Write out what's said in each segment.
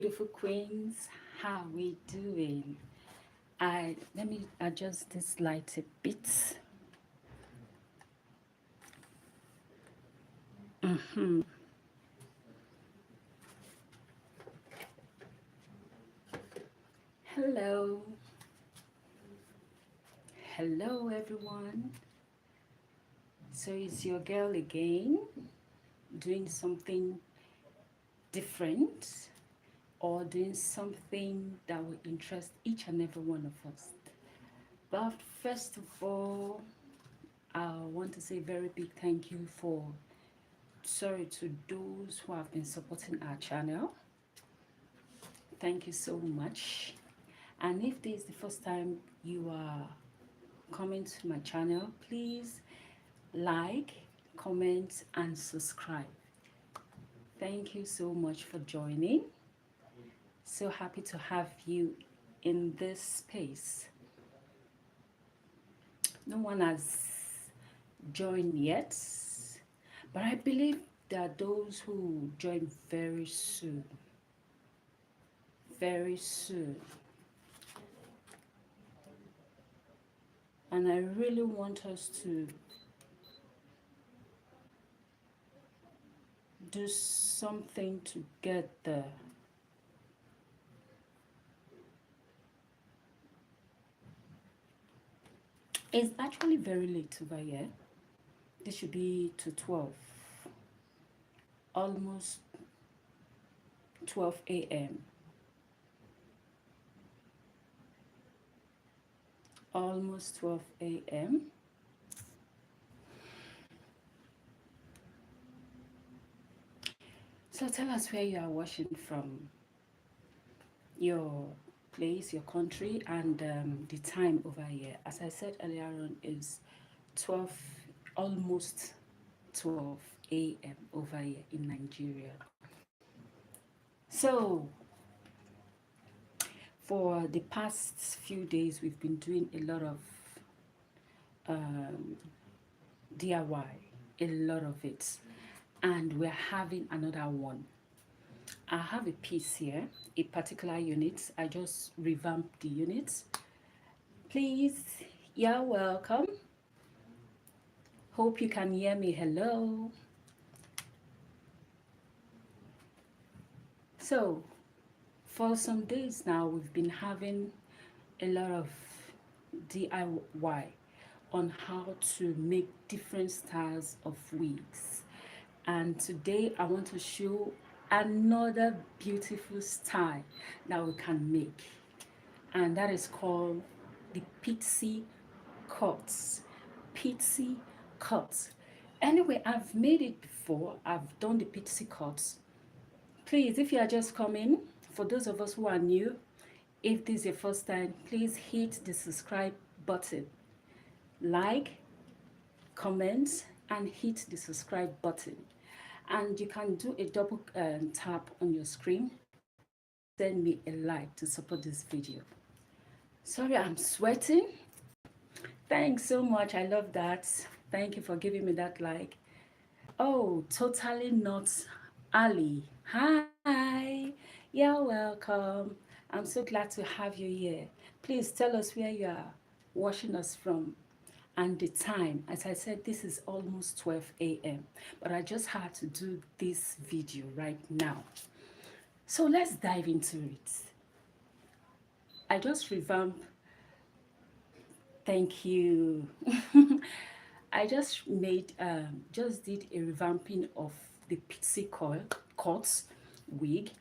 Beautiful queens, how we doing? Let me adjust this light a bit. Hello, hello everyone. So it's your girl again, doing something different or doing something that will interest each and every one of us. But first of all, I want to say a very big thank you to those who have been supporting our channel. Thank you so much. And if this is the first time you are coming to my channel, please like, comment, and subscribe. Thank you so much for joining. So happy to have you in this space. No one has joined yet, but I believe there are those who will join very soon. Very soon. And I really want us to do something together. It's actually very late over here. This should be to 12. Almost 12 a.m. Almost 12 a.m. So tell us where you are watching from, your place, your country, and the time over here. As I said earlier on, is 12, almost 12 a.m. over here in Nigeria. So for the past few days, we've been doing a lot of DIY, a lot of it, and we're having another one. I have a piece here, a particular unit. I just revamped the unit. Please, you're welcome. Hope you can hear me. Hello. So for some days now, we've been having a lot of DIY on how to make different styles of wigs. And today I want to show another beautiful style that we can make. And that is called the pixie cuts. Pixie cuts. Anyway, I've made it before. I've done the pixie cuts. Please, if you are just coming, for those of us who are new, if this is your first time, please hit the subscribe button. Like, comment, and hit the subscribe button. And you can do a double tap on your screen. Send me a like to support this video. Sorry, I'm sweating. Thanks so much. I love that. Thank you for giving me that like. Oh, totally not Ali. Hi. You're welcome. I'm so glad to have you here. Please tell us where you are watching us from and the time. As I said, this is almost 12 a.m. But I just had to do this video right now. So let's dive into it. I just revamped. Thank you. I just did a revamping of the pixie cuts wig,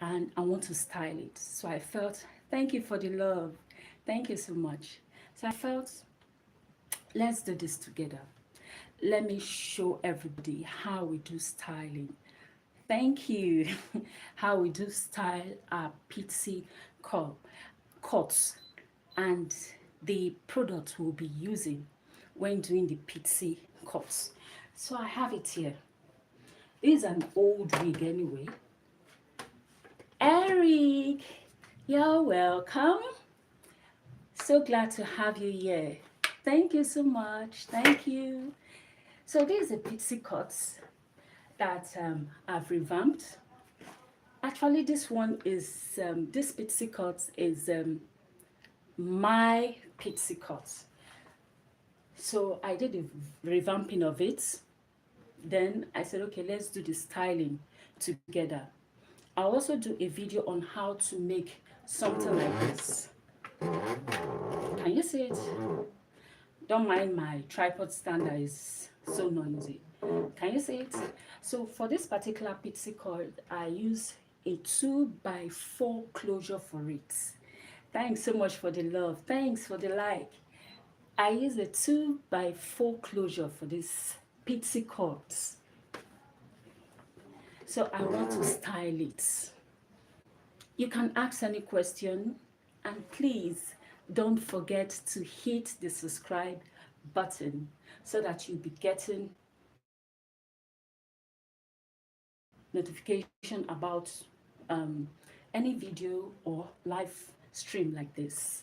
and I want to style it. So I felt, thank you for the love. Thank you so much. So I felt, let's do this together. Let me show everybody how we do styling. Thank you. How we do style our pixie cuts and the product we'll be using when doing the pixie cuts. So I have it here. This is an old wig anyway. Eric, you're welcome. So glad to have you here. Thank you so much. Thank you. So this is a pixie cuts that I've revamped. Actually, this one is, this pixie cut is my pixie cut. So I did a revamping of it. Then I said, okay, let's do the styling together. I'll also do a video on how to make something like this. Can you see it? Don't mind my tripod stand that is so noisy. Can you see it? So for this particular pixie cord, I use a 2x4 closure for it. Thanks so much for the love. Thanks for the like. I use a 2x4 closure for this pixie cords. So I want to style it. You can ask any question, and please don't forget to hit the subscribe button so that you'll be getting notification about any video or live stream like this.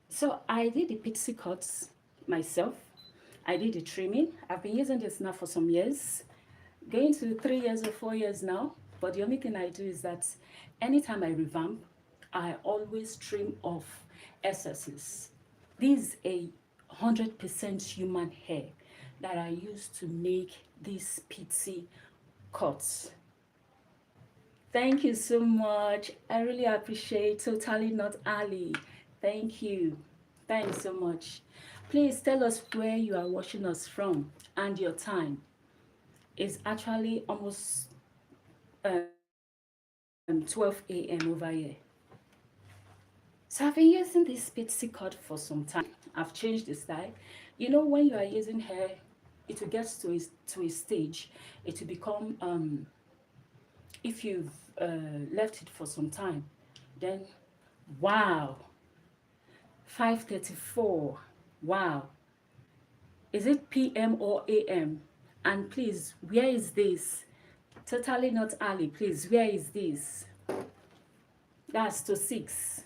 So I did the pixie cuts myself. I did the trimming. I've been using this now for some years, going to 3 years or 4 years now. But the only thing I do is that anytime I revamp, I always trim off excesses. This is a 100% human hair that I use to make these pixie cuts. Thank you so much. I really appreciate Totally Not Ali. Thank you. Thanks so much. Please tell us where you are watching us from and your time. It's actually almost 12 a.m. over here. So I've been using this pixie cut for some time. I've changed the style. You know, when you are using hair, it will get to a stage. It will become, if you've left it for some time, then wow, 5:34. Wow. Is it PM or AM? And please, where is this? Totally Not Ali, please, where is this? That's to 6.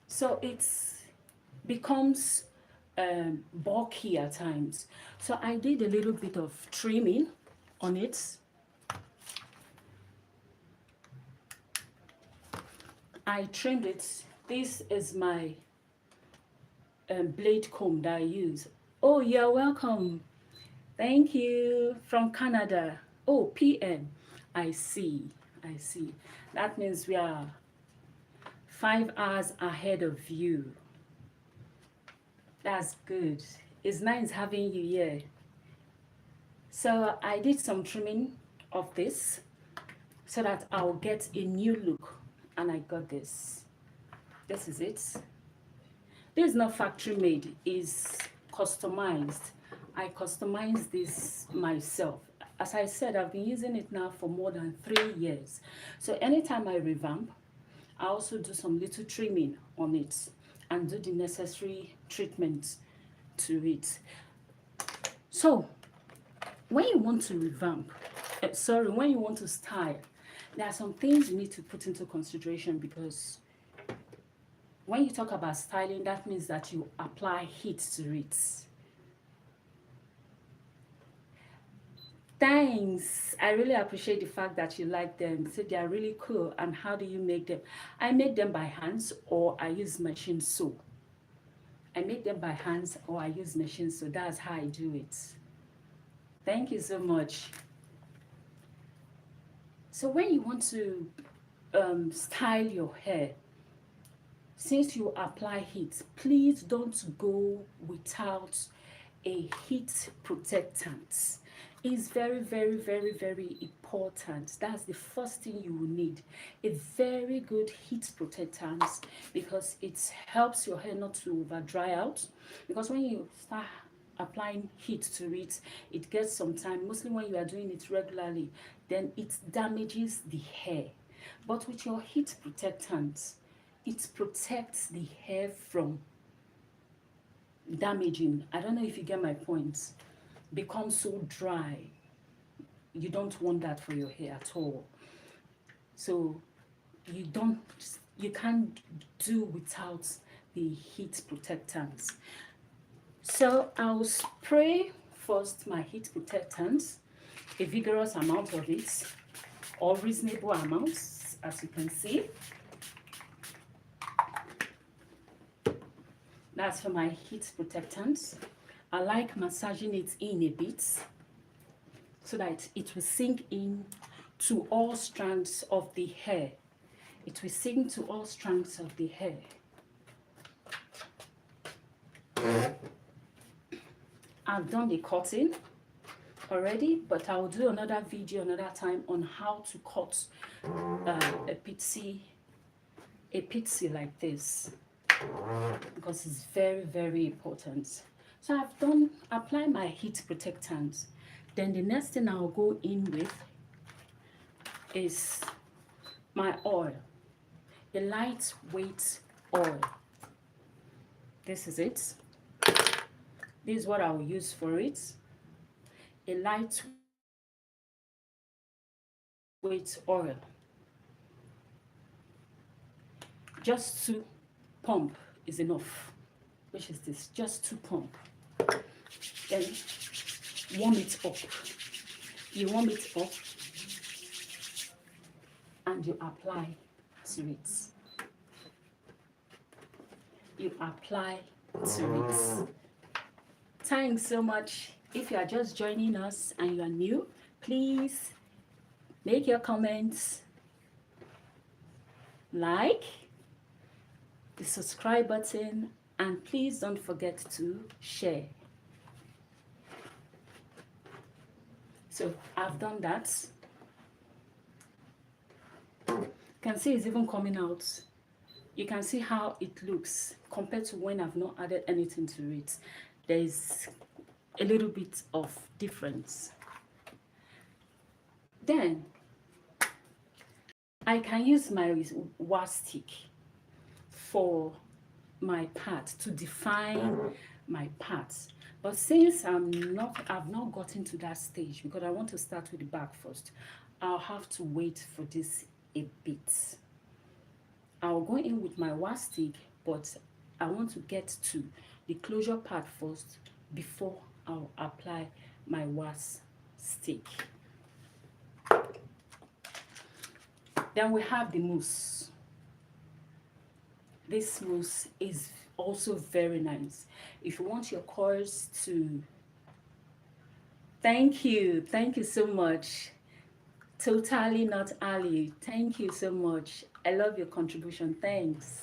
So it becomes bulky at times. So I did a little bit of trimming on it. I trimmed it. This is my blade comb that I use. Oh, you're welcome. Thank you. From Canada. Oh, PM. I see. I see. That means we are 5 hours ahead of you. That's good. It's nice having you here. So I did some trimming of this so that I'll get a new look. And I got this. This is it. This is not factory made. It's customized. I customized this myself. As I said, I've been using it now for more than 3 years. So anytime I revamp, I also do some little trimming on it and do the necessary treatment to it. So when you want to revamp, when you want to style, there are some things you need to put into consideration, because when you talk about styling, that means that you apply heat to it. Thanks. I really appreciate the fact that you like them. So they are really cool. And how do you make them? I make them by hands, or I use machine sew. I make them by hands, or I use machine sew. That's how I do it. Thank you so much. So when you want to style your hair, since you apply heat, please don't go without a heat protectant. It's very, very, very, very important. That's the first thing you will need. A very good heat protectant, because it helps your hair not to over dry out. Because when you start applying heat to it, it gets some time, mostly when you are doing it regularly, then it damages the hair. But with your heat protectant, it protects the hair from damaging. I don't know if you get my point. Become so dry. You don't want that for your hair at all. So you can't do without the heat protectants. So I'll spray first my heat protectant, a vigorous amount of it. all reasonable amounts, as you can see. That's for my heat protectant. I like massaging it in a bit so that it will sink in to all strands of the hair. It will sink to all strands of the hair. I've done the cutting already, but I'll do another video another time on how to cut a pixie like this, because it's very, very important. So I've applied my heat protectant. Then the next thing I'll go in with is my oil, a lightweight oil. This is it. This is what I will use for it. A lightweight oil. Just 2 pump is enough. Which is this? Just 2 pump. Then warm it up. You warm it up and you apply to it. You apply to it. Thanks so much. If you are just joining us and you are new, please make your comments, like the subscribe button, and please don't forget to share. So I've done that. You can see it's even coming out. You can see how it looks compared to when I've not added anything to it. There's a little bit of difference. Then I can use my wax stick for my part to define my parts. But since I've not gotten to that stage, because I want to start with the back first, I'll have to wait for this a bit. I'll go in with my wax stick, but I want to get to the closure part first before I'll apply my wax stick. Then we have the mousse. This mousse is also very nice. If you want your curls to... Thank you so much. Totally Not Ali, thank you so much. I love your contribution. Thanks.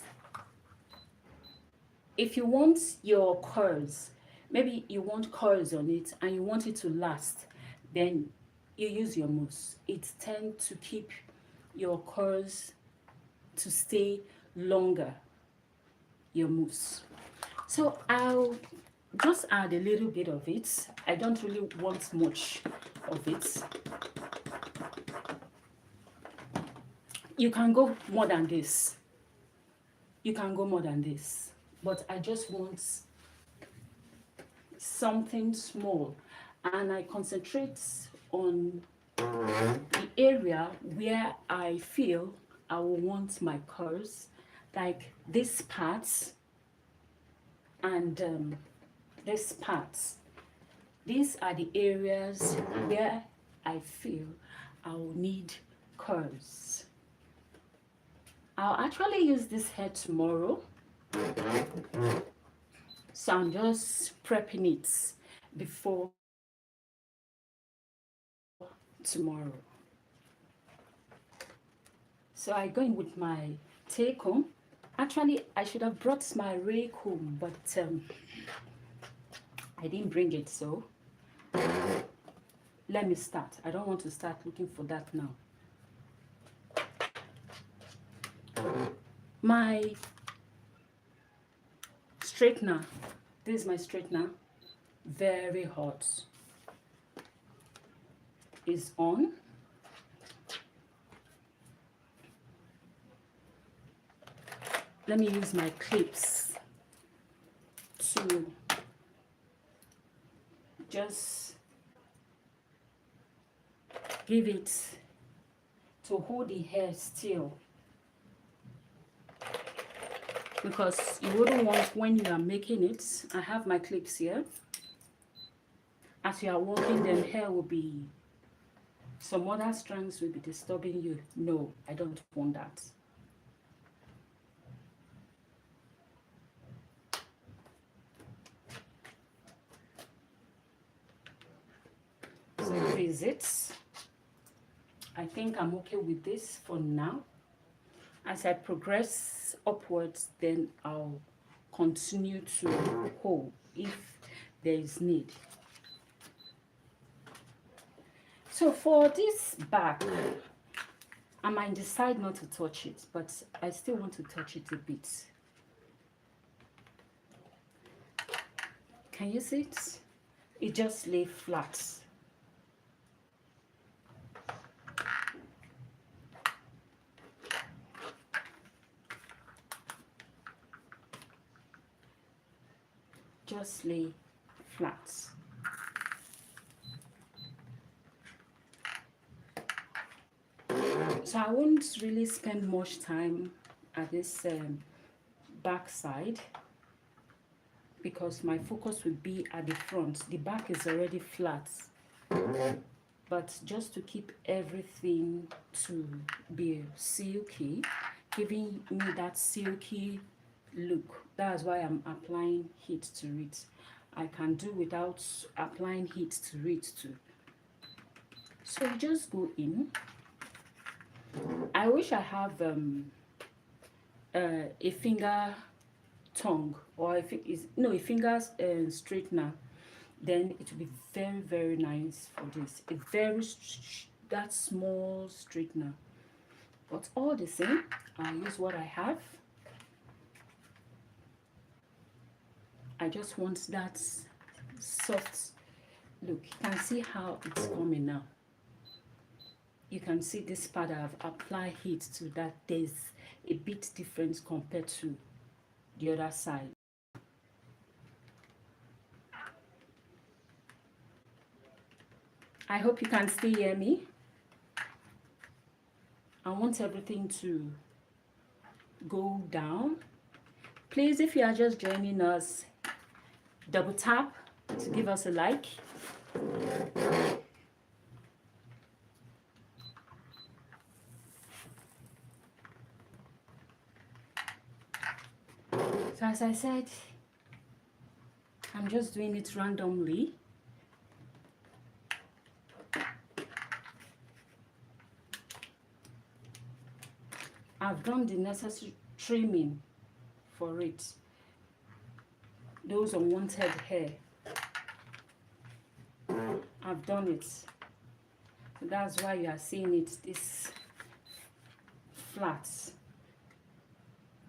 If you want your curls, maybe you want curls on it and you want it to last, then you use your mousse. It tends to keep your curls to stay longer, your mousse. So I'll just add a little bit of it. I don't really want much of it. You can go more than this. You can go more than this. But I just want something small. And I concentrate on the area where I feel I will want my curls, like this part and this part. These are the areas where I feel I will need curls. I'll actually use this hair tomorrow. So I'm just prepping it before tomorrow. So I go in with my take home. Actually, I should have brought my rake home, but I didn't bring it, so let me start. I don't want to start looking for that now. My straightener, this is my straightener, very hot, is on. Let me use my clips to just give it to hold the hair still, because you wouldn't want, when you are making it, I have my clips here, as you are working, then hair will be Some other strands will be disturbing you. No, I don't want that. So this is it. I think I'm okay with this for now. As I progress upwards, then I'll continue to hold if there is need. So for this back, I might decide not to touch it, but I still want to touch it a bit. Can you see it? It just lay flat. Just lay flat. So I won't really spend much time at this back side, because my focus will be at the front. The back is already flat, but just to keep everything to be silky, giving me that silky look. That's why I'm applying heat to it. I can do without applying heat to it too. So you just go in. I wish I have a finger tongue, or if it is a finger straightener, then it will be very, very nice for this. A very that small straightener, but all the same, I'll use what I have. I just want that soft look. You can see how it's coming now. You can see this part I've applied heat to, that there's a bit difference compared to the other side. I hope you can still hear me. I want everything to go down. Please, if you are just joining us, double tap to give us a like. So as I said, I'm just doing it randomly. I've done the necessary trimming for it. Those unwanted hair, I've done it. So that's why you are seeing it this flat.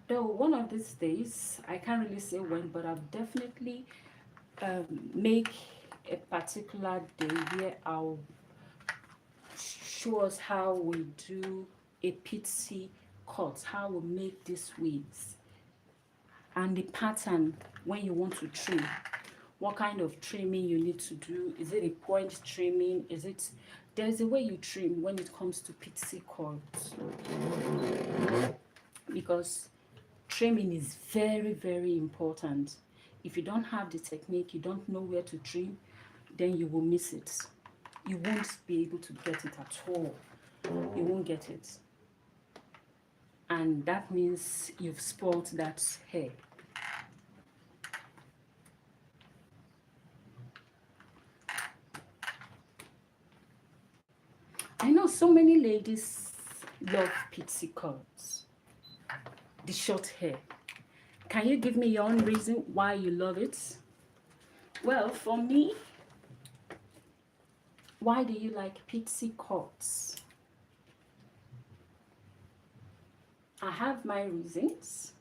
Though one of these days, I can't really say when, but I'll definitely make a particular day where I'll show us how we do a pixie cut, how we make these wigs, and the pattern when you want to trim, what kind of trimming you need to do. Is it a point trimming? Is it, there's a way you trim when it comes to pixie cuts, because trimming is very, very important. If you don't have the technique, you don't know where to trim, then you will miss it. You won't be able to get it at all. You won't get it. And that means you've spoiled that hair. I know so many ladies love pixie cuts, the short hair. Can you give me your own reason why you love it? Well, for me, why do you like pixie cuts? I have my reasons,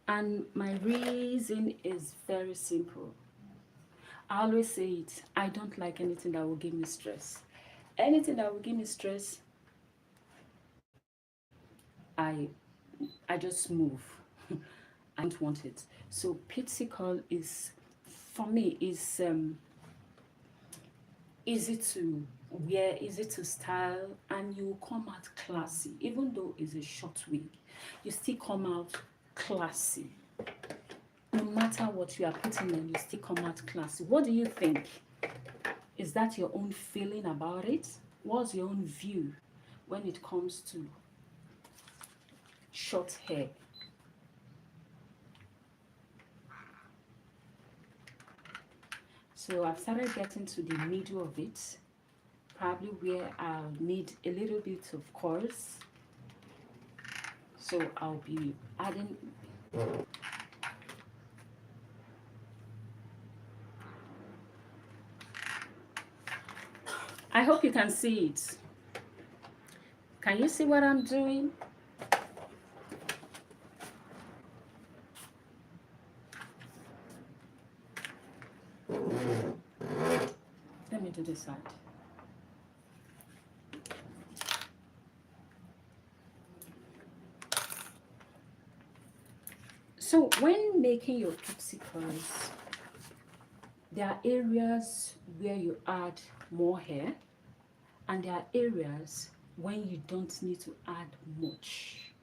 and my reason is very simple. I always say it, I don't like anything that will give me stress. Anything that will give me stress, I just move. I don't want it. So pixie cut is, for me, is easy to wear, easy to style, and you come out classy. Even though it's a short wig, you still come out classy. No matter what you are putting on, you still come out classy. What do you think? Is that your own feeling about it? What's your own view when it comes to short hair? So I've started getting to the middle of it, probably where I'll need a little bit of course. So I'll be adding. I hope you can see it. Can you see what I'm doing? Let me do this side. So when making your pixie curls, there are areas where you add more hair, and there are areas when you don't need to add much.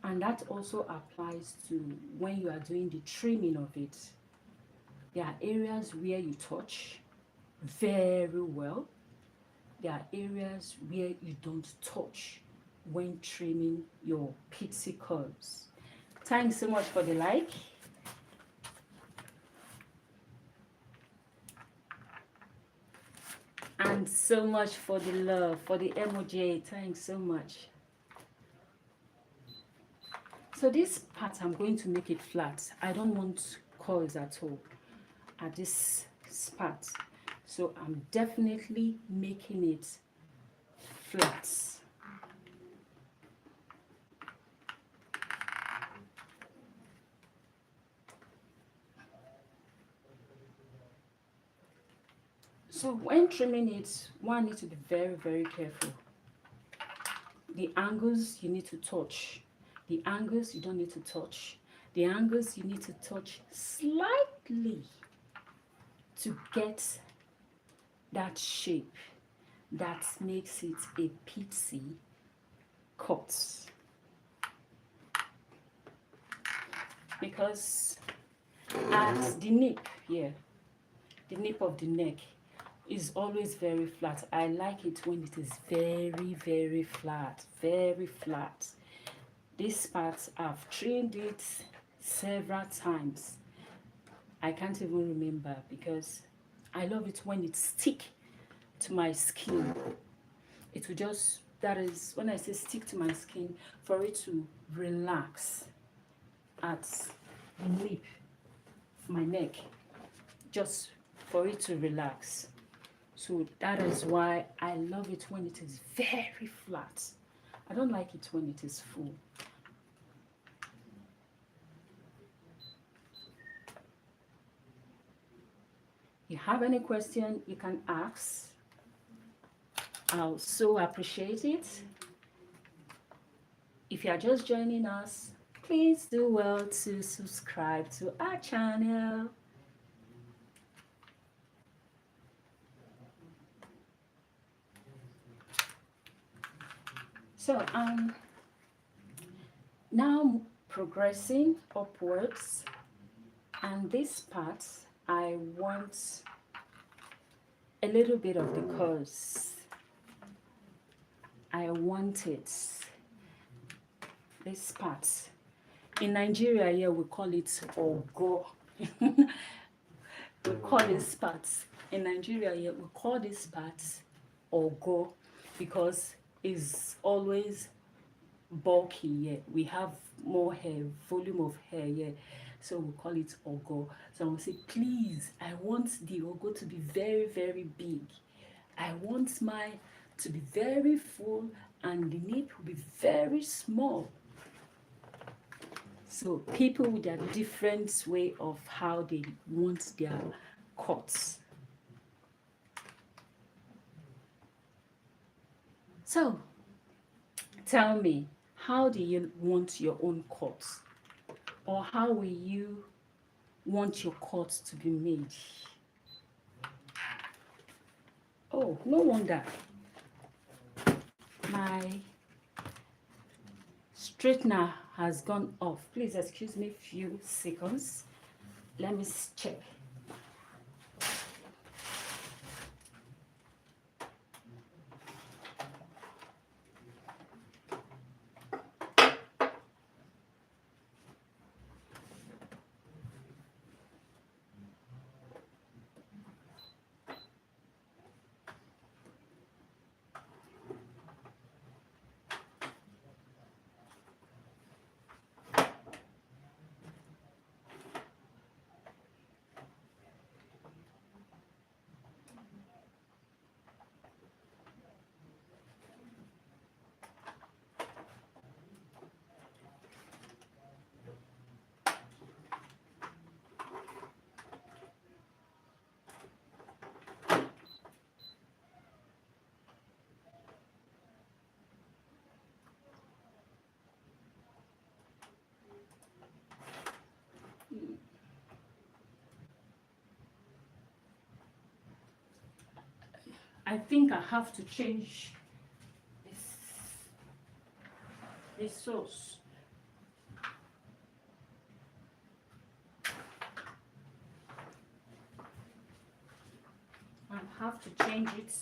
And that also applies to when you are doing the trimming of it. There are areas where you touch very well. There are areas where you don't touch when trimming your pixie curls. Thanks so much for the like. And so much for the love, for the emoji. Thanks so much. So this part, I'm going to make it flat. I don't want curls at all at this spot. So I'm definitely making it flat. So when trimming it, one needs to be very, very careful. The angles you need to touch. The angles you don't need to touch. The angles you need to touch slightly to get that shape that makes it a pixie cut. Because at the nip here, the nip of the neck is always very flat. I like it when it is very, very flat, very flat. This part, I've trimmed it several times. I can't even remember because I love it when it sticks to my skin. It will just, that is, when I say stick to my skin, for it to relax at the lip of my neck, just for it to relax. So that is why I love it when it is very flat. I don't like it when it is full. You have any question, you can ask. I'll so appreciate it. If you are just joining us, please do well to subscribe to our channel. So now progressing upwards, and this part I want a little bit of the curls. I want it, this part. In Nigeria here we call it ogo. We call this part, in Nigeria here we call this part ogo because it's always bulky here. We have more hair, volume of hair here. So we call it ogo. So I will say, please, I want the ogo to be very, very big. I want mine to be very full and the nip will be very small. So people with their different way of how they want their cuts. So tell me, how do you want your own cuts? Or how will you want your cuts to be made? Oh, no wonder. My straightener has gone off. Please excuse me a few seconds. Let me check. I think I have to change this sauce. I have to change it.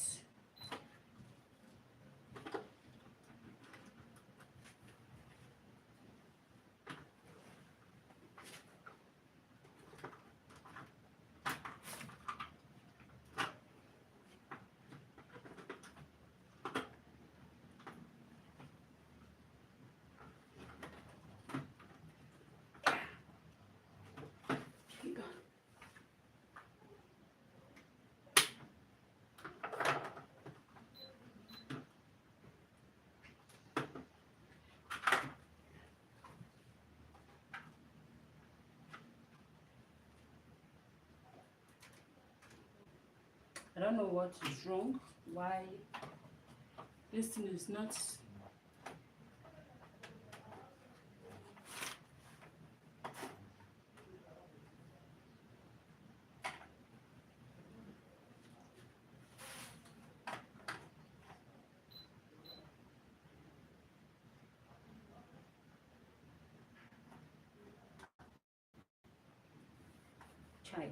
I don't know what is wrong, why this thing is not. Chai.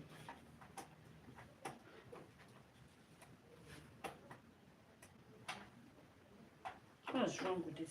What's wrong with this?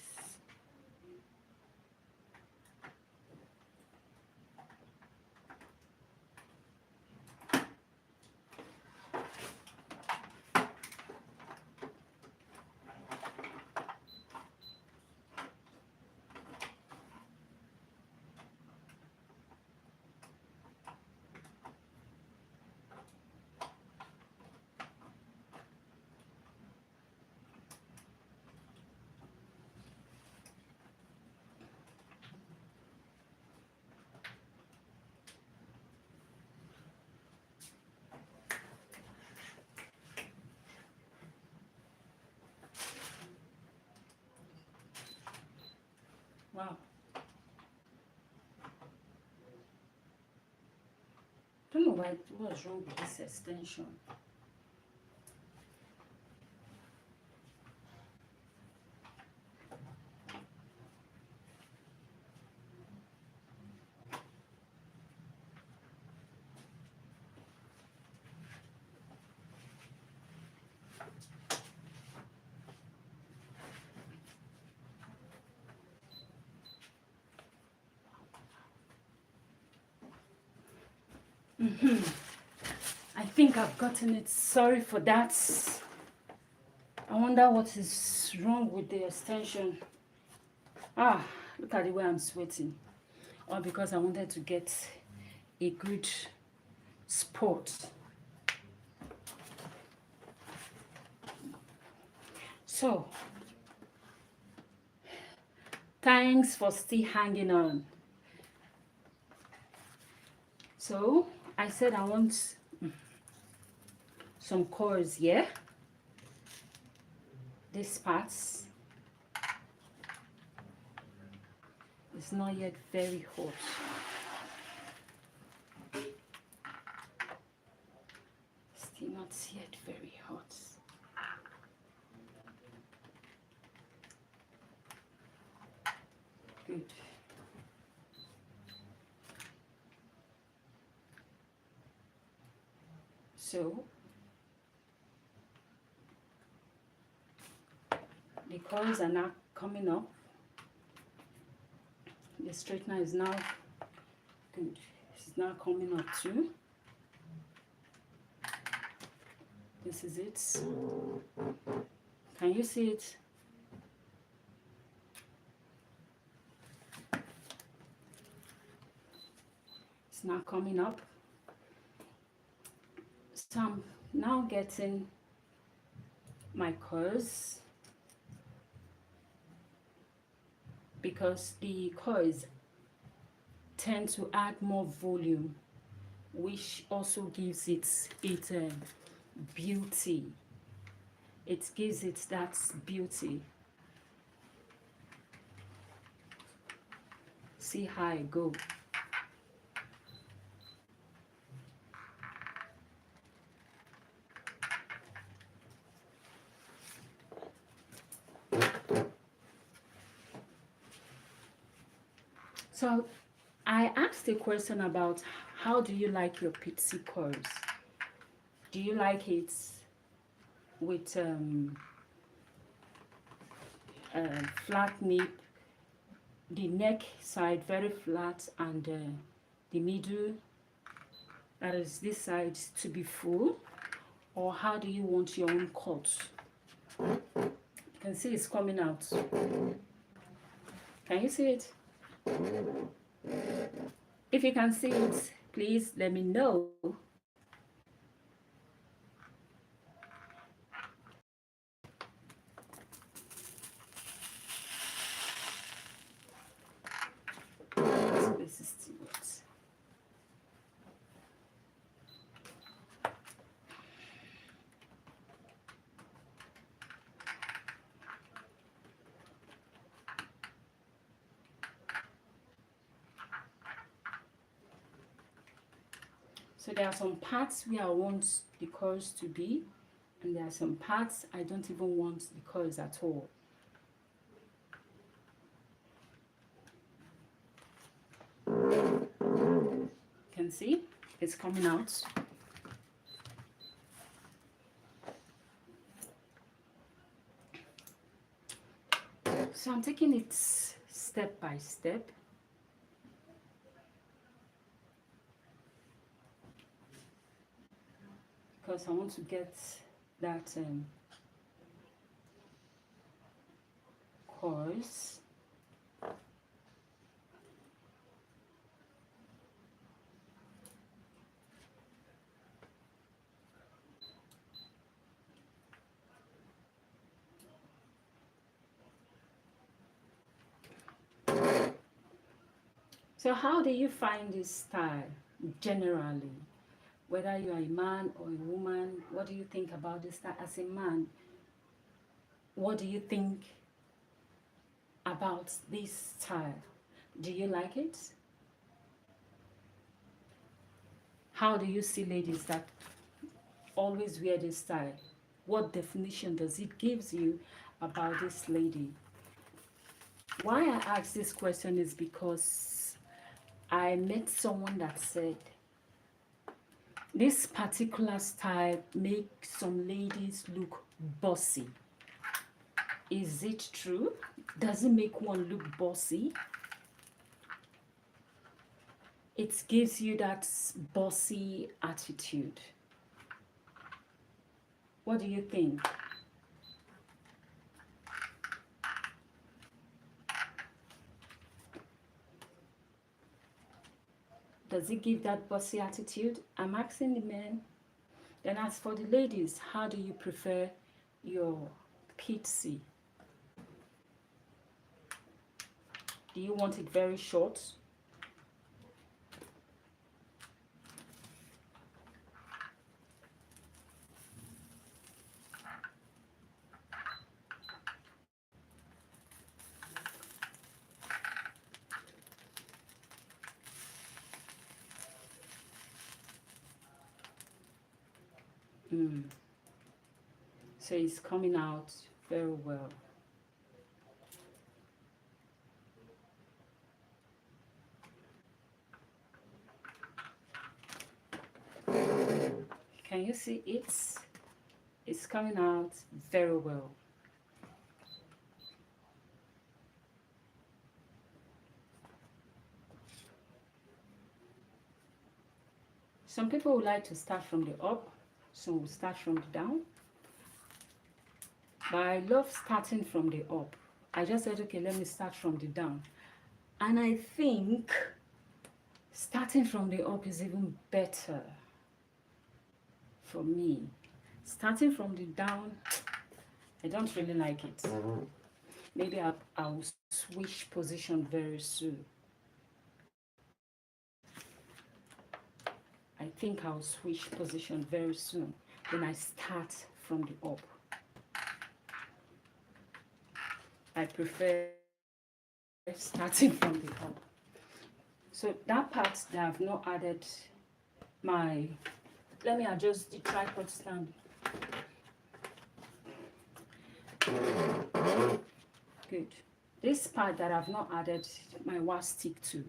Wow. Don't know what's wrong with this extension. I think I've gotten it. Sorry for that. I wonder what is wrong with the extension. Ah, look at the way I'm sweating. All because I wanted to get a good spot. So, thanks for still hanging on. So, I said I want some cores here. This part is not yet very hot. Still not yet very hot. Good. So, the coils are now coming up. The straightener is now good. It's now coming up too. This is it. Can you see it? It's now coming up. So I'm now getting my coils, because the coils tend to add more volume, which also gives it beauty. It gives it that beauty. See how I go. So I asked a question about how do you like your pixie curls? Do you like it with flat nip, the neck side very flat, and the middle, that is this side, to be full? Or how do you want your own cut? You can see it's coming out. Can you see it? If you can see it, please let me know. This is too wet. So there are some parts where I want the curls to be, and there are some parts I don't even want the curls at all. You can see it's coming out. So I'm taking it step by step. Because I want to get that course. So how do you find this style generally? Whether you are a man or a woman, what do you think about this style? As a man, what do you think about this style? Do you like it? How do you see ladies that always wear this style? What definition does it give you about this lady? Why I ask this question is because I met someone that said this particular style makes some ladies look bossy. Is it true? Does it make one look bossy? It gives you that bossy attitude. What do you think? Does it give that bossy attitude? I'm asking the men. Then as for the ladies, how do you prefer your pixie? Do you want it very short? So it's coming out very well. Can you see it? It's coming out very well. Some people would like to start from the up, so we'll start from the down. But I love starting from the up. I just said, okay, let me start from the down. And I think starting from the up is even better for me. Starting from the down, I don't really like it. Maybe I will switch position very soon. I think I'll switch position very soon. Then I start from the up. I prefer starting from the up. So that part that I've not added my, let me adjust the tripod stand. Good. This part that I've not added my wax stick to,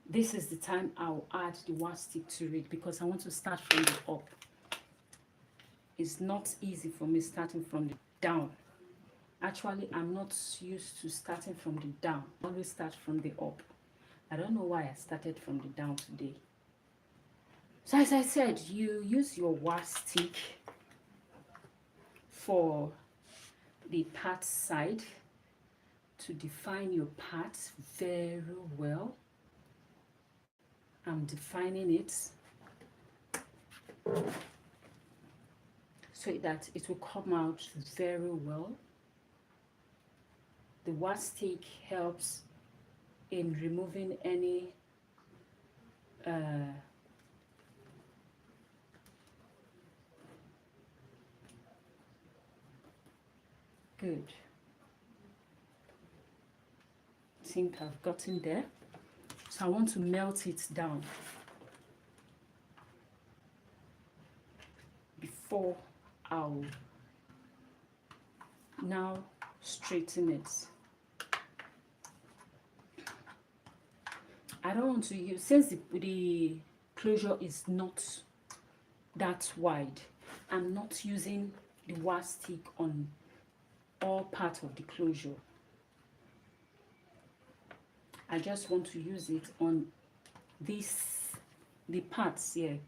this is the time I'll add the wax stick to it, because I want to start from the up. It's not easy for me starting from the down. Actually, I'm not used to starting from the down. I always start from the up. I don't know why I started from the down today. So as I said, you use your wax stick for the part side to define your part very well. I'm defining it so that it will come out very well. The wax stick helps in removing any good. I think I've gotten there. So I want to melt it down before I'll now straighten it. I don't want to use, since the closure is not that wide, I'm not using the wax stick on all parts of the closure. I just want to use it on the parts here.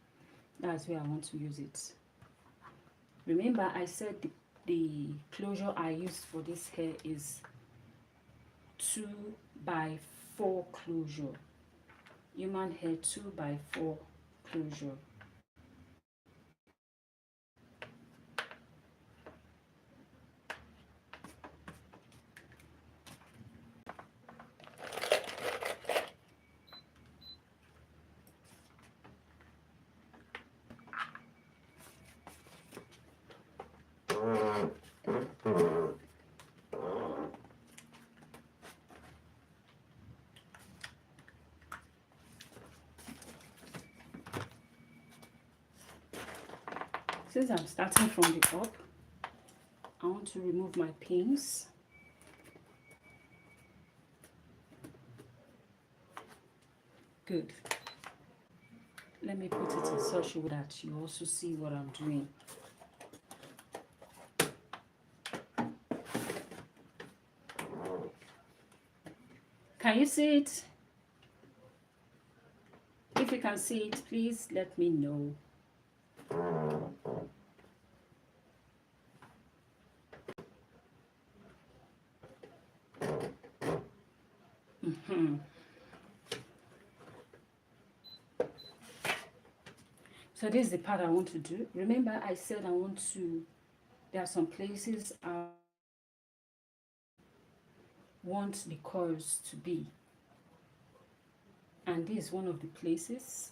That's where I want to use it. Remember, I said the closure I used for this hair is 2x4 closure. Human hair 2x4 closure. Since I'm starting from the up, I want to remove my pins. Good. Let me put it in such a way that you also see what I'm doing. Can you see it? If you can see it, please let me know. So this is the part I want to do. Remember, I said I want to, there are some places I want the coils to be. And this is one of the places.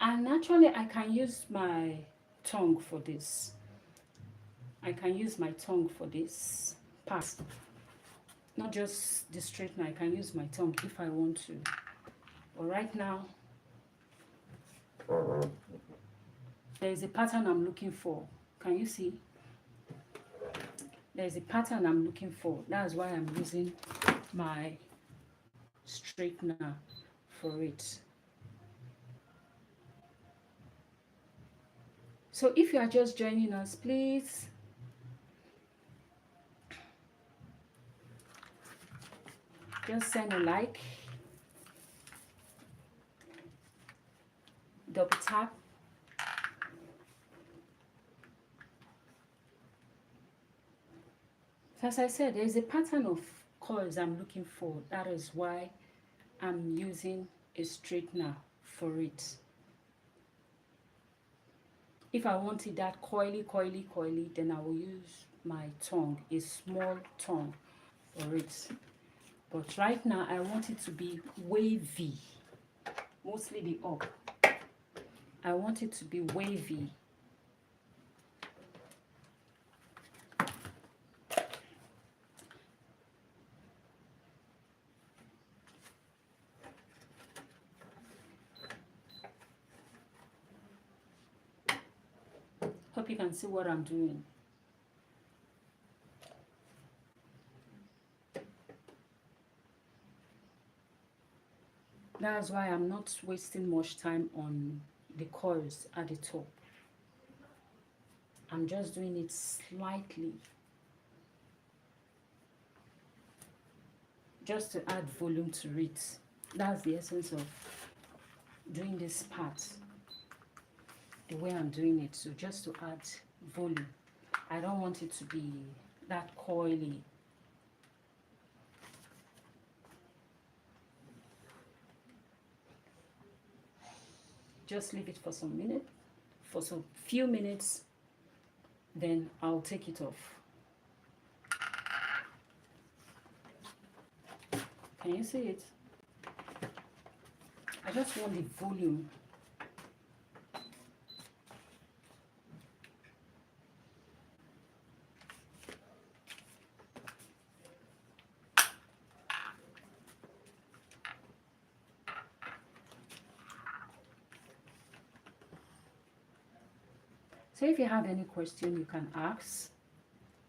And naturally, I can use my tongue for this. I can use my tongue for this part. Not just the straightener, I can use my tongue if I want to. But right now, there is a pattern I'm looking for. Can you see? There's a pattern I'm looking for. That's why I'm using my straightener for it. So if you are just joining us, please just send a like, double tap, so as I said, there's a pattern of coils I'm looking for. That is why I'm using a straightener for it. If I wanted that coily, then I will use my tongue, a small tongue for it. But right now, I want it to be wavy, mostly the up. I want it to be wavy. hope you can see what I'm doing. That's why I'm not wasting much time on the coils at the top. I'm just doing it slightly, just to add volume to it. That's the essence of doing this part, the way I'm doing it. So just to add volume. I don't want it to be that coily. Just leave it for some minutes, for some few minutes, then I'll take it off. Can you see it? I just want the volume. So if you have any question, you can ask.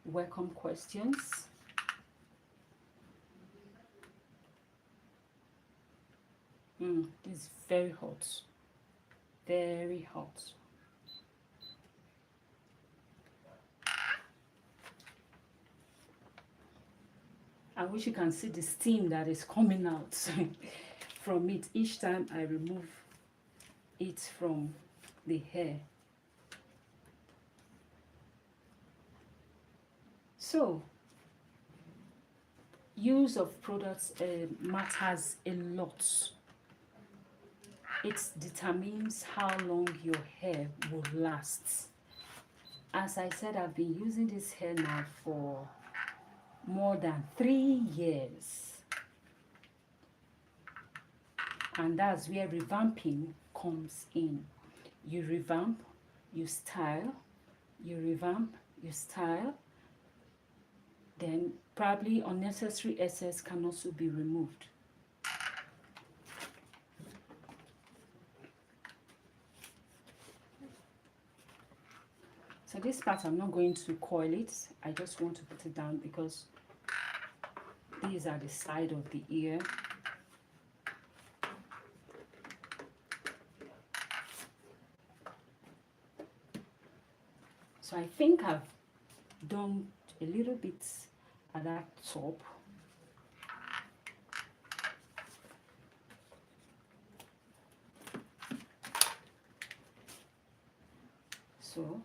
Welcome questions. This is very hot. Very hot. I wish you can see the steam that is coming out from it each time I remove it from the hair. So, use of products matters a lot. It determines how long your hair will last. As I said, I've been using this hair now for more than 3 years. And that's where revamping comes in. You revamp, you style, you revamp, you style. Then probably unnecessary excess can also be removed. So this part, I'm not going to coil it. I just want to put it down because these are the side of the ear. So I think I've done a little bit at that top. So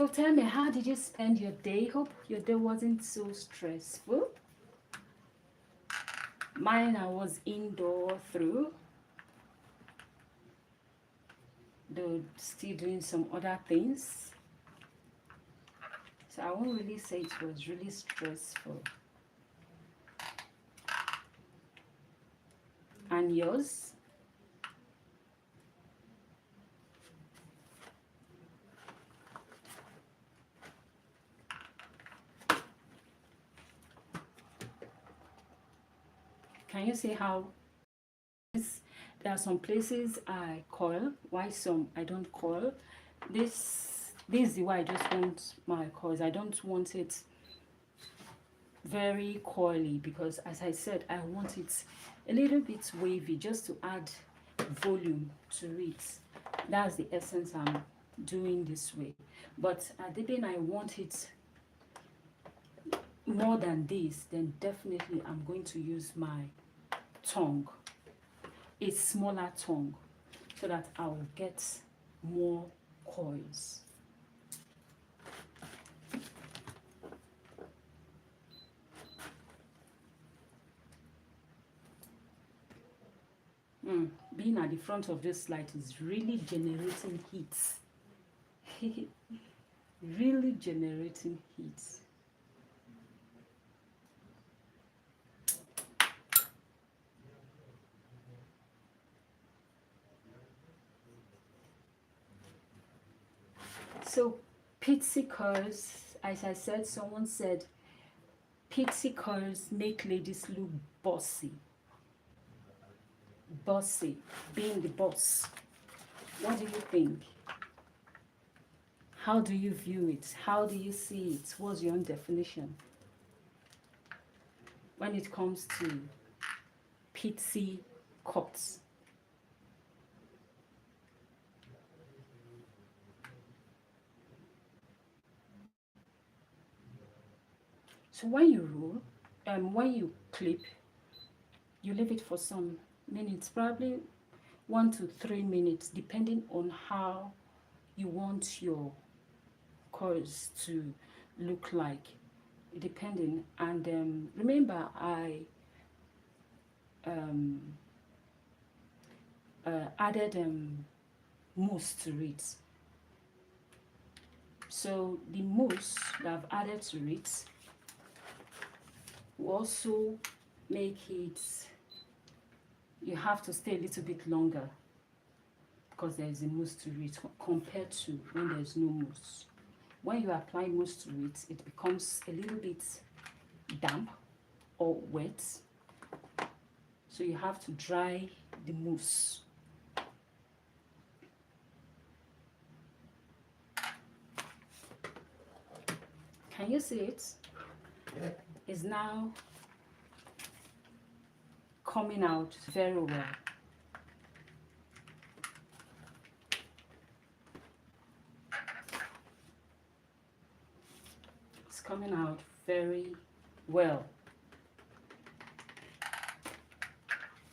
So tell me, how did you spend your day? Hope your day wasn't so stressful. Mine, I was indoor through, though still doing some other things. So I won't really say it was really stressful. And yours? Can you see how there are some places I coil, why some I don't coil? This is the way I just want my coils. I don't want it very coily because, as I said, I want it a little bit wavy just to add volume to it. That's the essence I'm doing this way. But at the end, I want it more than this, then definitely I'm going to use my tongue, a smaller tongue, so that I will get more coils. Being at the front of this light is really generating heat. Really generating heat. So pixie curls, as I said, someone said pixie curls make ladies look bossy. Bossy, being the boss. What do you think? How do you view it? How do you see it? What's your own definition when it comes to pixie cuts? So when you roll, when you clip, you leave it for some minutes, probably 1 to 3 minutes, depending on how you want your curls to look like, depending. And remember, I added mousse to it. So the mousse that I've added to it will also make it, you have to stay a little bit longer because there's a mousse to it compared to when there's no mousse. When you apply mousse to it, it becomes a little bit damp or wet. So you have to dry the mousse. Can you see it? It's now coming out very well. It's coming out very well.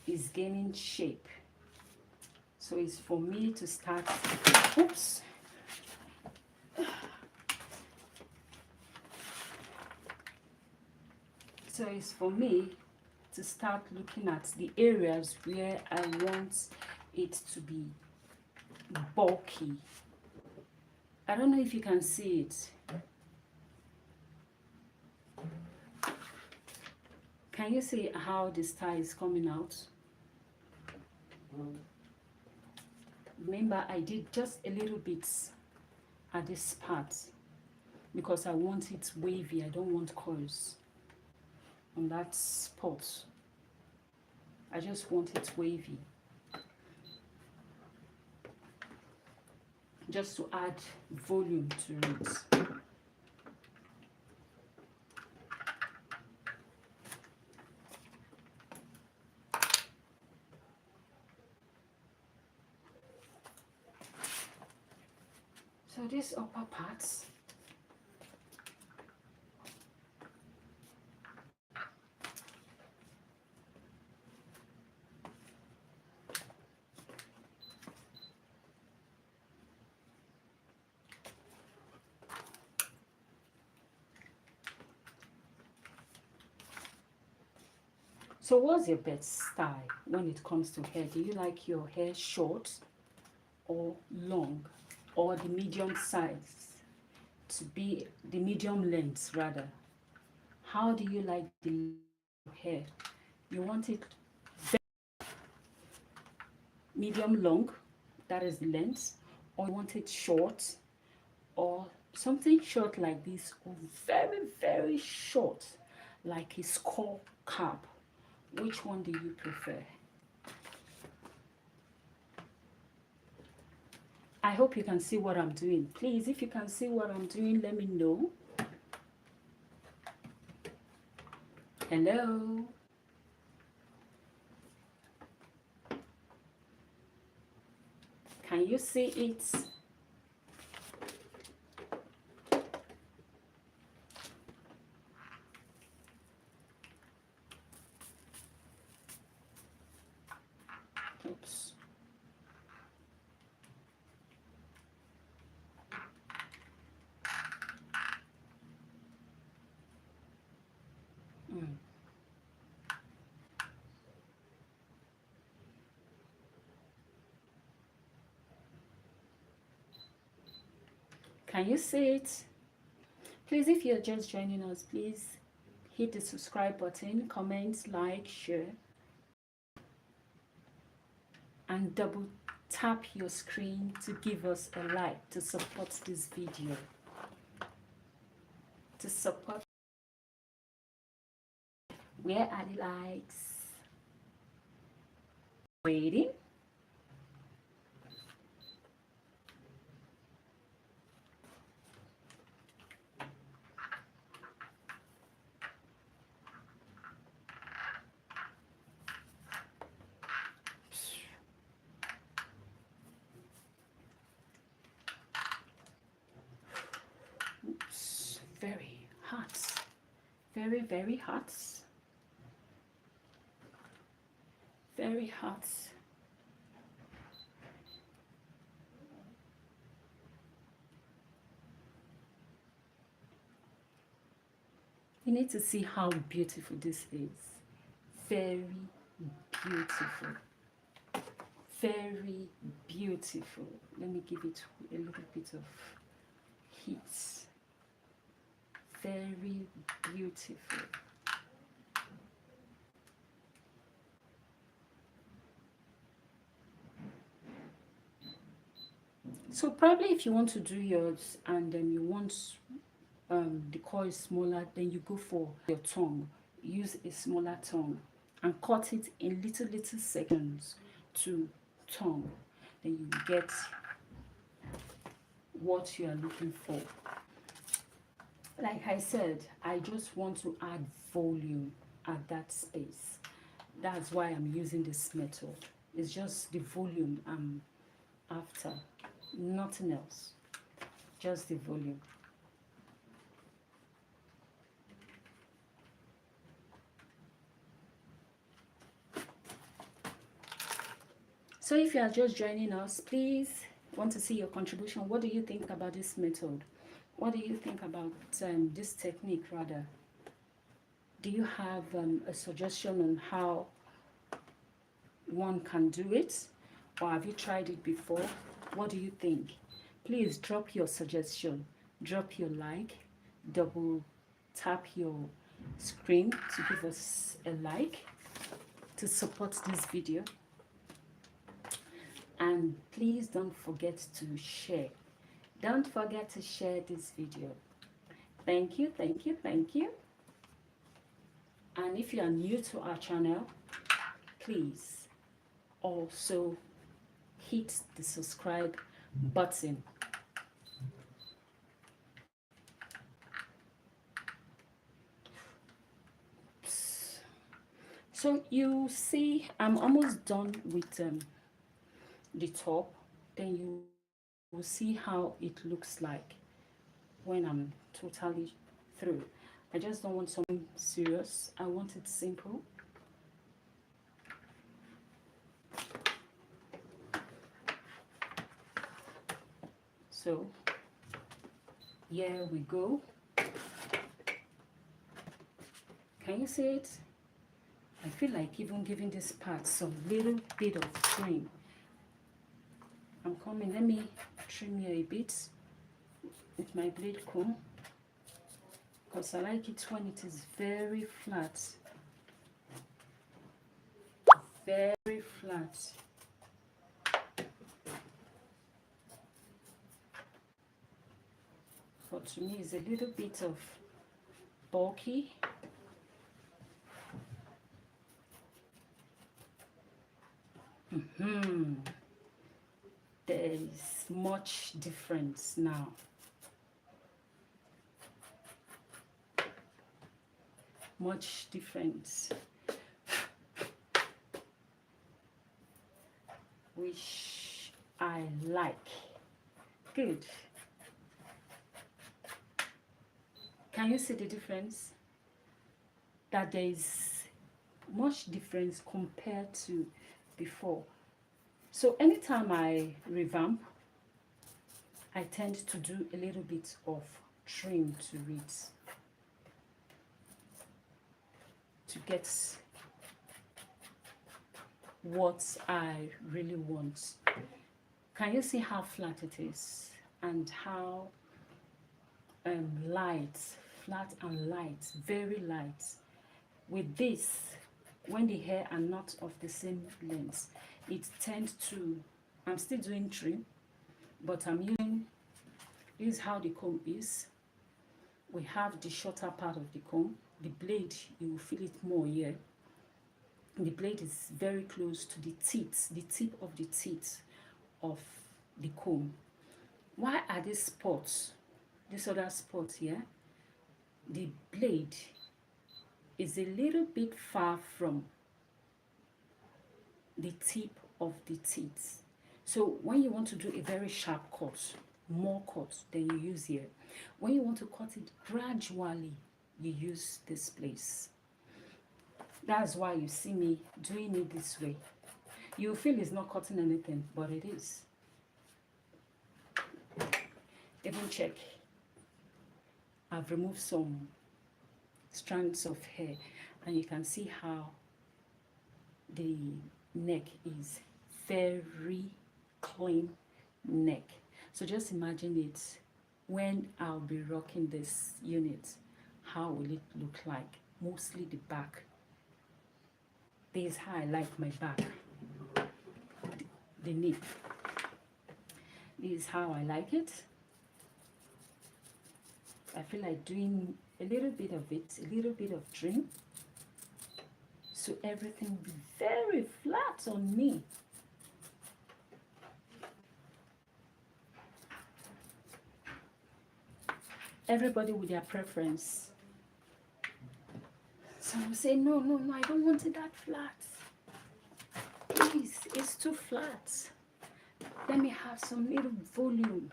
It's gaining shape. So it's for me to start, oops. So it's for me to start looking at the areas where I want it to be bulky. I don't know if you can see it. Can you see how the style is coming out? Remember, I did just a little bit at this part because I want it wavy. I don't want curls on that spot. I just want it wavy, just to add volume to it. So this upper parts, so what's your best style when it comes to hair? Do you like your hair short or long, or the medium size, to be the medium length rather? How do you like the hair? You want it medium long, that is the length, or you want it short, or something short like this, or very very short like a skull cap? Which one do you prefer? I hope you can see what I'm doing. Please, if you can see what I'm doing, let me know. Hello? Can you see it? Oops. Can you see it? Please, if you're just joining us, please hit the subscribe button, comment, like, share, and double tap your screen to give us a like to support this video. To support, where are the likes? Waiting. Oops, very hot. Very, very hot. Very hot. You need to see how beautiful this is. Very beautiful. Very beautiful. Let me give it a little bit of heat. Very beautiful. So probably if you want to do yours and then you want the coil smaller, then you go for your tongue. Use a smaller tongue and cut it in little sections to tongue. Then you get what you are looking for. Like I said, I just want to add volume at that space. That's why I'm using this method. It's just the volume I'm after, nothing else, just the volume. So if you are just joining us, please want to see your contribution. What do you think about this method? What do you think about this technique rather? Do you have a suggestion on how one can do it? Or have you tried it before? What do you think? Please drop your suggestion, drop your like, double tap your screen to give us a like to support this video. And please don't forget to share. Don't forget to share this video. Thank you, thank you, thank you. And if you are new to our channel, please also hit the subscribe button. So you see, I'm almost done with the top. Then you will see how it looks like when I'm totally through. I just don't want something serious. I want it simple. So here we go. Can you see it? I feel like even giving this part some little bit of trim. I'm coming. Let me trim here a bit with my blade comb, because I like it when it is very flat. Very flat. But to me, it's a little bit of bulky. There is much difference now. Much difference. Which I like. Good. Can you see the difference? That there is much difference compared to before. So anytime I revamp, I tend to do a little bit of trim to it to get what I really want. Can you see how flat it is and how light, flat and light, very light? With this, when the hair are not of the same length, it tends to I'm still doing trim, but I'm using, this is how the comb is. We have the shorter part of the comb. The blade, you will feel it more here. The blade is very close to the teeth, the tip of the teeth of the comb. Why are these spots, this other spot here? The blade is a little bit far from the tip of the teeth. So when you want to do a very sharp cut, more cut than you use here, when you want to cut it gradually, you use this place. That's why you see me doing it this way. You feel it's not cutting anything, but it is. Even check, I've removed some strands of hair, and you can see how the neck is very clean neck. So just imagine it when I'll be rocking this unit. How will it look like? Mostly the back. This is how I like my back, the neck. This is how I like it. I feel like doing a little bit of it, a little bit of trim, so everything will be very flat on me. Everybody with their preference. Some say, no, no, no, I don't want it that flat. Please, it's too flat. Let me have some little volume.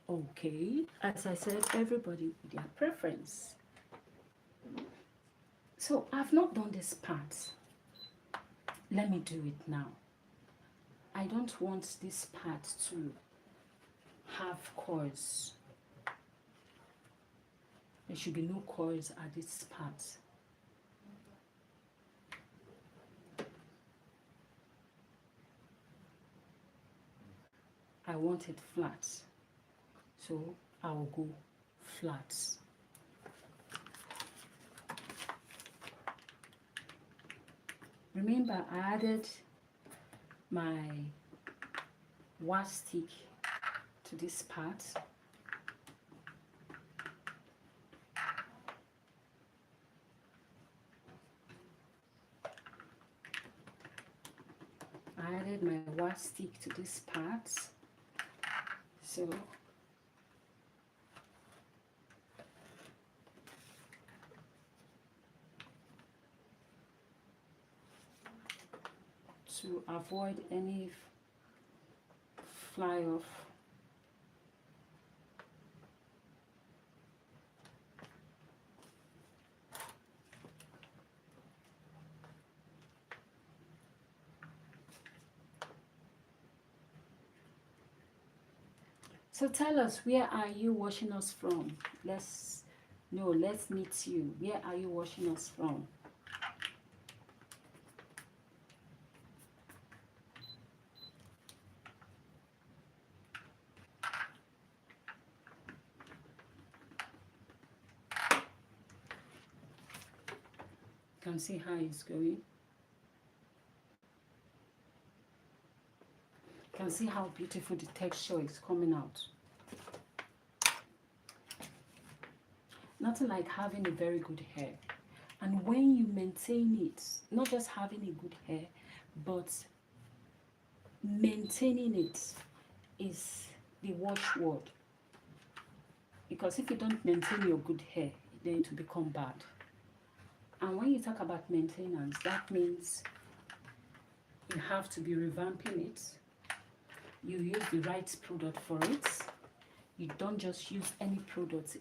Okay, as I said, everybody with their preference. So I've not done this part. Let me do it now. I don't want this part to have cords. There should be no cords at this part. I want it flat, so I will go flat. Remember, I added my wax stick to this part. I added my wax stick to this part. So to avoid any fly off, so tell us, where are you watching us from? Let's meet you. Where are you watching us from? You can see how it's going. You can see how beautiful the texture is coming out. Nothing like having a very good hair. And when you maintain it, not just having a good hair, but maintaining it is the watchword. Because if you don't maintain your good hair, then it will become bad. And when you talk about maintenance, that means you have to be revamping it. You use the right product for it. You don't just use any product.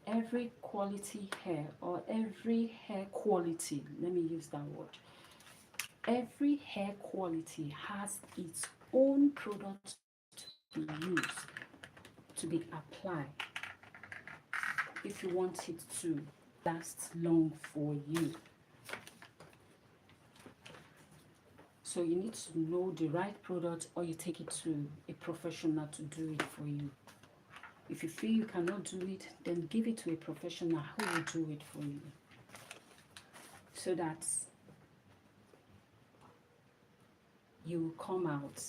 Every quality hair, or every hair quality, let me use that word. Every hair quality has its own product to be used, to be applied, if you want it to last long for you. So you need to know the right product, or you take it to a professional to do it for you. If you feel you cannot do it, then give it to a professional who will do it for you, so that you will come out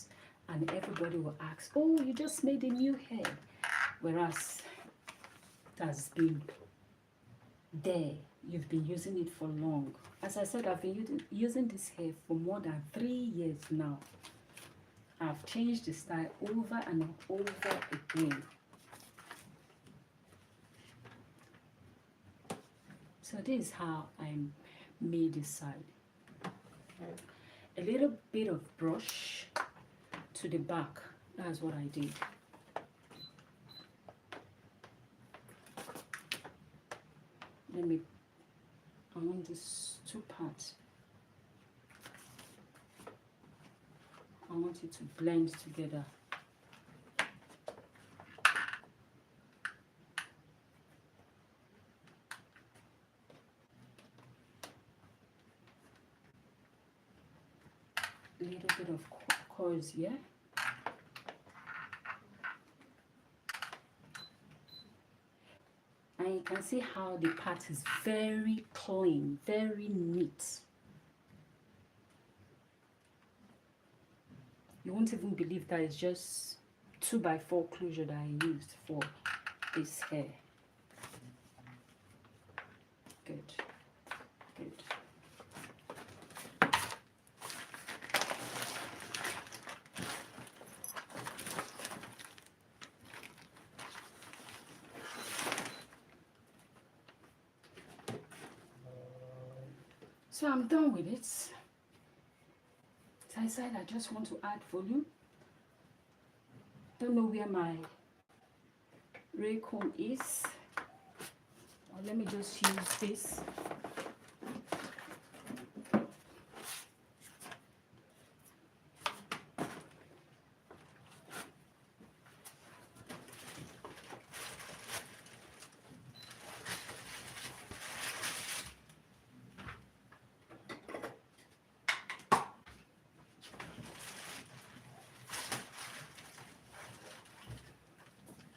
And everybody will ask, oh, you just made a new hair. Whereas it has been there. You've been using it for long. As I said, I've been using this hair for more than 3 years now. I've changed the style over and over again. So this is how I made this side. A little bit of brush to the back. That's what I did. I want these 2 parts. I want it to blend together. A little bit of coils here. And you can see how the part is very clean, very neat. You won't even believe that it's just 2x4 closure that I used for this hair. Good, good. So I'm done with it. So I said I just want to add volume. Don't know where my ray comb is. Or let me just use this.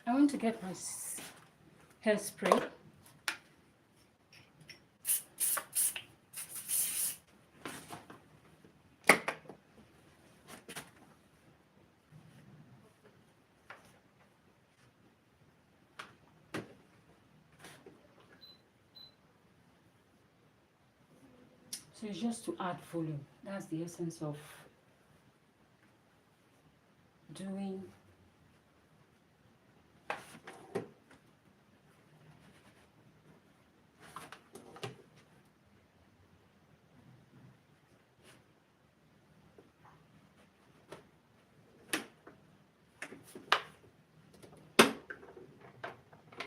I want to get my hairspray. So it's just to add volume. That's the essence of doing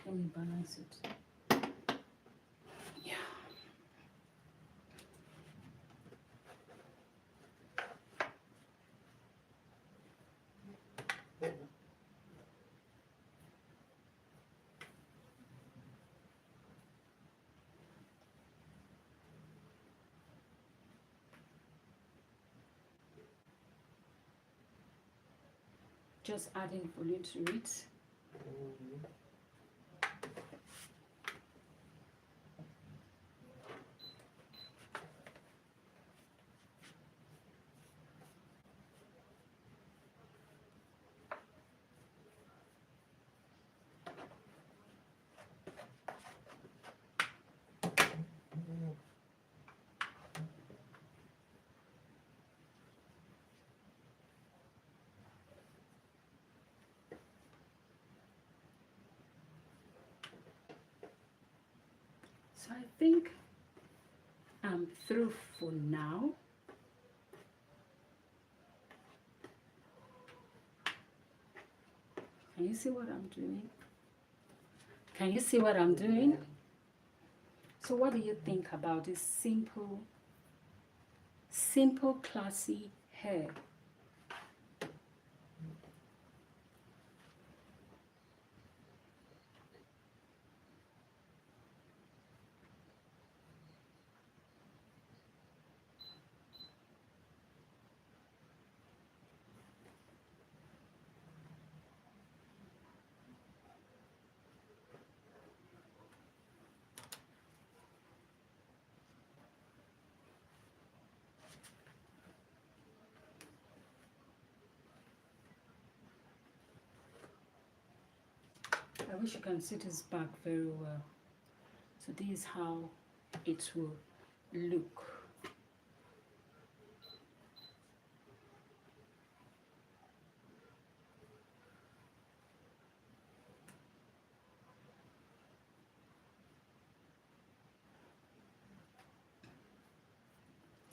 let me balance it. Yeah. Just adding volume to it. So I think I'm through for now. Can you see what I'm doing? Can you see what I'm doing? So what do you think about this simple, classy hair? wish you can see this back very well. So this is how it will look.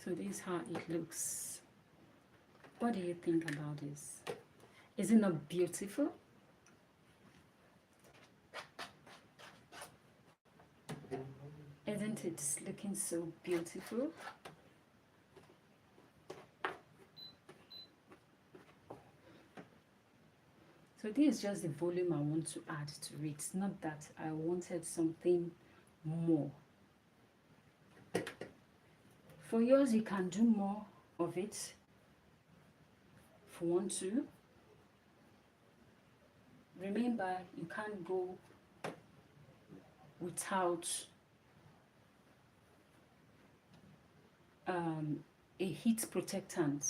So this is how it looks. What do you think about this? Is it not beautiful? Isn't it looking so beautiful? So this is just the volume I want to add to it. Not that I wanted something more. For yours, you can do more of it if you want to. Remember, you can't go without a heat protectant.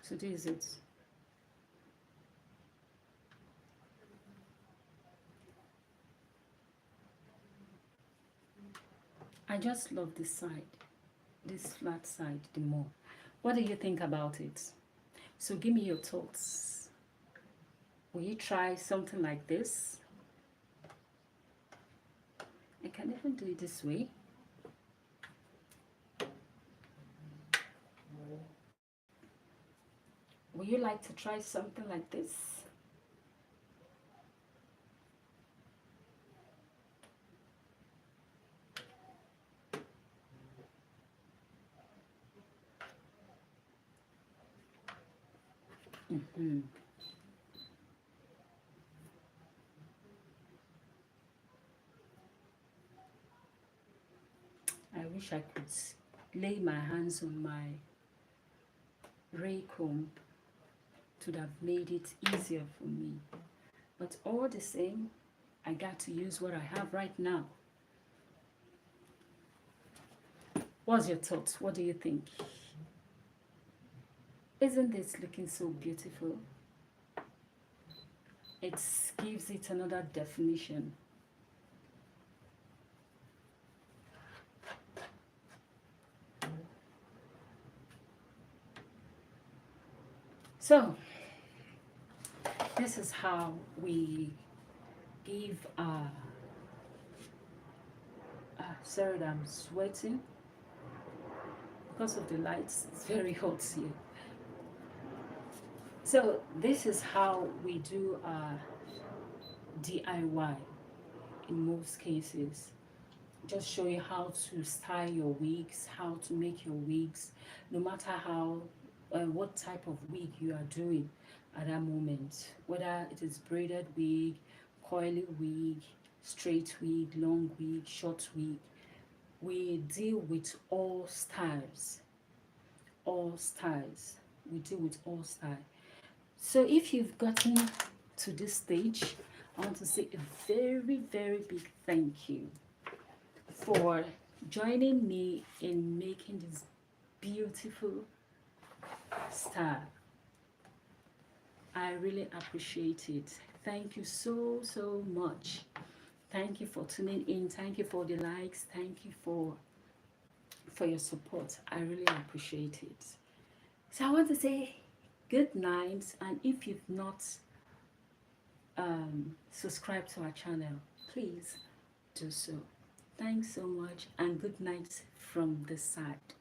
So this is it. I just love this side, this flat side the more. What do you think about it? So give me your thoughts. Will you try something like this? I can even do it this way. Would you like to try something like this? I wish I could lay my hands on my ray comb to have made it easier for me. But all the same, I got to use what I have right now. What's your thoughts? What do you think? Isn't this looking so beautiful? It gives it another definition. So, this is how we give sorry that I'm sweating because of the lights. It's very hot here. So this is how we do DIY in most cases. Just show you how to style your wigs, how to make your wigs, no matter how what type of wig you are doing at that moment, whether it is braided wig, coily wig, straight wig, long wig, short wig. We deal with all styles. All styles. We deal with all styles. So if you've gotten to this stage, I want to say a very, very big thank you for joining me in making this beautiful style. I really appreciate it. Thank you so, so much. Thank you for tuning in. Thank you for the likes. Thank you for your support. I really appreciate it. So I want to say good night, and if you've not subscribed to our channel, please do so. Thanks so much, and good night from this side.